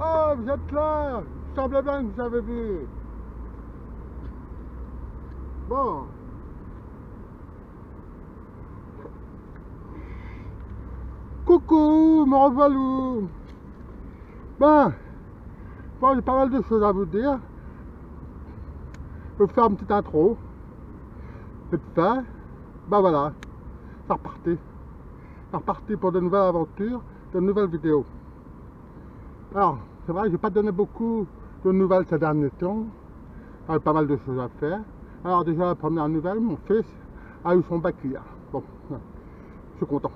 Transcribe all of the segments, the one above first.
Oh, vous êtes là. Il semblait bien que vous avez vu. Bon. Coucou, me revoilà. Ben, bon, j'ai pas mal de choses à vous dire. Je vais vous faire une petite intro. Et puis ça, ben voilà, c'est reparti. C'est reparti pour de nouvelles aventures, de nouvelles vidéos. Alors, c'est vrai que j'ai pas donné beaucoup de nouvelles ces derniers temps. J'avais pas mal de choses à faire. Alors déjà, la première nouvelle, mon fils a eu son bac hier. Bon, je suis content.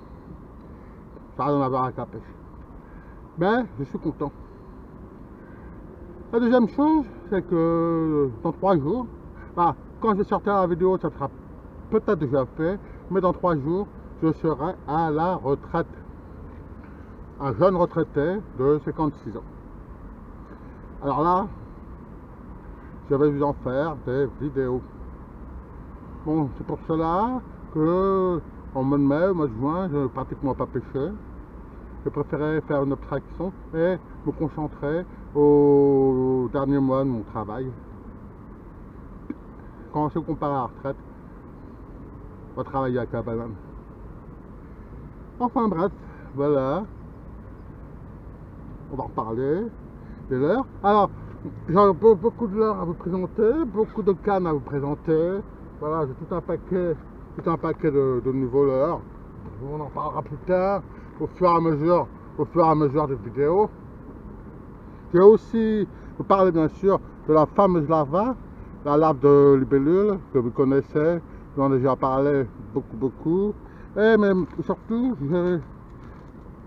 Ça va en avoir à caper. Mais je suis content. La deuxième chose, c'est que dans 3 jours, bah, quand je sortirai la vidéo, ça sera peut-être déjà fait, mais dans 3 jours, je serai à la retraite. Un jeune retraité de 56 ans. Alors là, je vais vous en faire des vidéos. Bon, c'est pour cela que en mois de mai, au mois de juin, je n'ai pratiquement pas pêché. Je préférais faire une abstraction et me concentrer au dernier mois de mon travail. Quand on se compare à la retraite, on va travailler à Cabane. Enfin bref, voilà. On va en reparler de l'heure. Alors, j'ai beaucoup de l'heure à vous présenter, beaucoup de cannes à vous présenter. Voilà, j'ai tout un paquet de nouveaux leurres. On en parlera plus tard, au fur et à mesure des vidéos. J'ai aussi vous parler bien sûr de la fameuse larva, la larve de libellule que vous connaissez. J'en ai déjà parlé beaucoup. Et même surtout, j'ai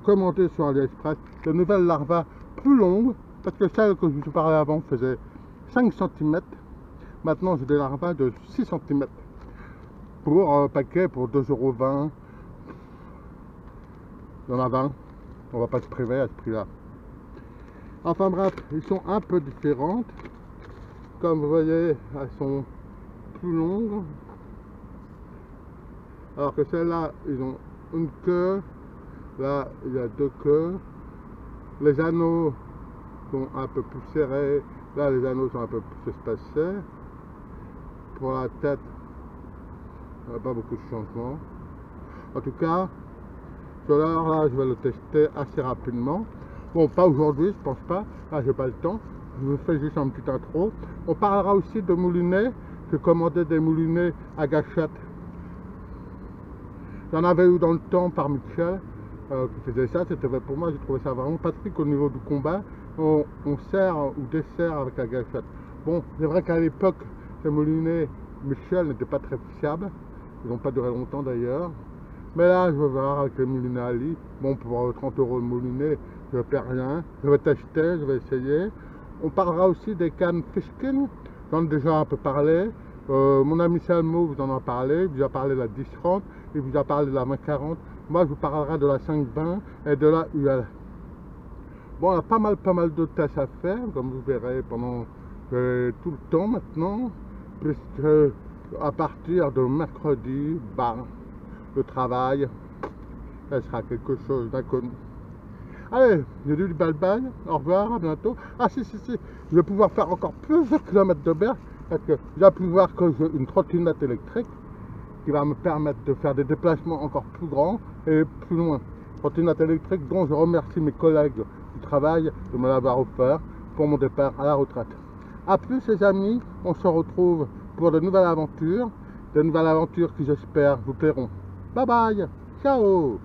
commandé sur AliExpress de nouvelles larvas plus longues, parce que celles que je vous parlais avant faisaient 5 cm. Maintenant j'ai des larvas de 6 cm pour un paquet pour 2,20 €. Il y en a 20, on va pas se priver à ce prix là. Enfin bref, ils sont un peu différentes. Comme vous voyez, elles sont plus longues, alors que celles-là, ils ont une queue. Là, il y a 2 queues. Les anneaux sont un peu plus serrés. Là, les anneaux sont un peu plus espacés. Pour la tête, il n'y a pas beaucoup de changements. En tout cas, ce leurre-là, je vais le tester assez rapidement. Bon, pas aujourd'hui, je pense pas. Là, j'ai pas le temps. Je vous fais juste un petit intro. On parlera aussi de moulinets. J'ai commandé des moulinets à gâchette. J'en avais eu dans le temps par Michel qui faisait ça. C'était vrai pour moi. J'ai trouvé ça vraiment pratique au niveau du combat. On sert ou dessert avec la gâchette. Bon, c'est vrai qu'à l'époque, ces moulinets Michel n'étaient pas très fiables. Ils n'ont pas duré longtemps d'ailleurs. Mais là, je vais voir avec les moulinets Ali. Bon, pour 30 € de moulinet, je ne perds rien. Je vais tester, je vais essayer. On parlera aussi des cannes Fishkin. J'en ai déjà un peu parlé. Mon ami Salmo vous en a parlé. Il vous a parlé de la 10-30. Il vous a parlé de la 20-40. Moi, je vous parlerai de la 5-20 et de la UL. Bon, on a pas mal de tâches à faire, comme vous verrez pendant tout le temps maintenant. Puisque à partir de mercredi, le travail, ça sera quelque chose d'inconnu. Allez, j'ai dit bye bye, au revoir, à bientôt. Ah si, je vais pouvoir faire encore plus de kilomètres de berge, parce que je vais pouvoir que j'ai une trottinette électrique qui va me permettre de faire des déplacements encore plus grands et plus loin. Trottinette électrique dont je remercie mes collègues du travail de me l'avoir offert pour mon départ à la retraite. A plus les amis, on se retrouve pour de nouvelles aventures qui j'espère vous plairont. Bye bye, ciao.